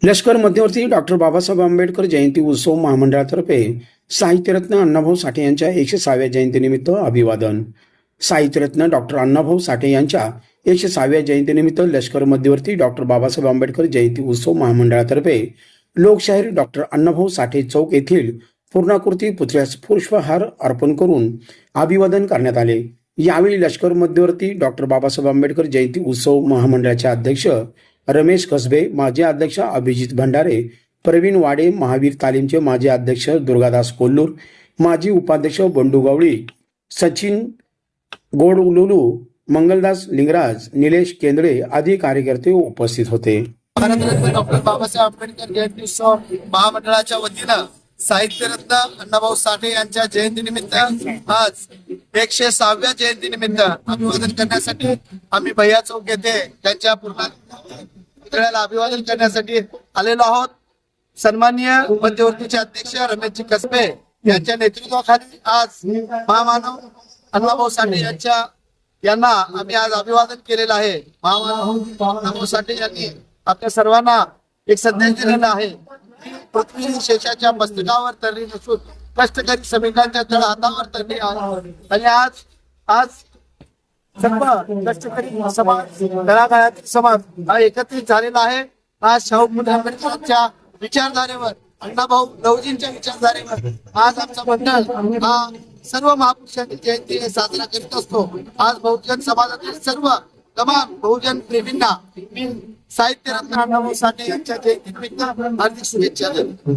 लष्कर मध्यवर्ती डॉक्टर बाबासाहेब आंबेडकर जयंती उत्सव महामंडळातर्फे साहित्यरत्न अण्णाभाऊ साठे यांच्या 106व्या जयंतीनिमित्त अभिवादन. साहित्यरत्न डॉक्टर अण्णाभाऊ साठे यांच्या 106व्या जयंतीनिमित्त लष्कर मध्यवर्ती डॉक्टर बाबासाहेब आंबेडकर जयंती उत्सव महामंडळातर्फे लोकशाहीर डॉक्टर अण्णाभाऊ साठे चौक येथील पूर्णाकृती पुतळ्यास पुष्पहार अर्पण करून अभिवादन करण्यात आले. यावेळी लष्कर मध्यवर्ती डॉक्टर बाबासाहेब आंबेडकर जयंती उत्सव महामंडळाचे अध्यक्ष रमेश कसबे, माजी अध्यक्ष अभिजित भंडारे, प्रवीण वाडे, महावीर तालीमचे माजी अध्यक्ष दुर्गादास कोल्लूर, माजी उपाध्यक्ष बंडू गवळी, सचिन गोडलुलू, मंगलदास लिंगराज, निलेश केंद्रे आदी कार्यकर्ते उपस्थित होते. भारतरत्न डॉक्टर बाबासाहेब आंबेडकर जयंती उत्सव महामंडळाच्या वतीनं साहित्यरत्न अण्णाभाऊ साठे यांच्या जयंतीनिमित्त आज 106व्या जयंतीनिमित्त अभिवादन करण्यासाठी आम्ही भैया चौक येथे त्यांच्या पुतळ्याला अभिवादन करण्यासाठी आलेलो आहोत. सन्माननीय मध्यवर्तीचे अध्यक्ष रमेशजी कसबे यांच्या नेतृत्वाखाली आज महामानव अण्णाभाऊ साठे यांना आम्ही आज अभिवादन केलेलं आहे. महामानव अण्णाभाऊ साठे यांनी आपल्या सर्वांना एक संदेश दिलेला आहे. पृथ्वी शेषाच्या मस्तकावर तरली नसून कष्टकरी श्रमिकांच्या तळहातावर तरली आहे. आणि आज सर्व कष्टकरी समाज, तळागाळातील समाज हा एकत्रित झालेला आहे. आज शाहू फुले आंबेडकरांच्या विचारधारेवर, अण्णाभाऊ लवजींच्या विचारधारेवर आज आमचा मंडळ हा सर्व महापुरुषांची जयंती साजरा करीत असतो. आज बहुजन समाजातील सर्व तमाम बहुजन प्रेमींना मी साहित्यरत्न अण्णाभाऊ साठे यांच्या जयंतीनिमित्त हार्दिक शुभेच्छा देतो.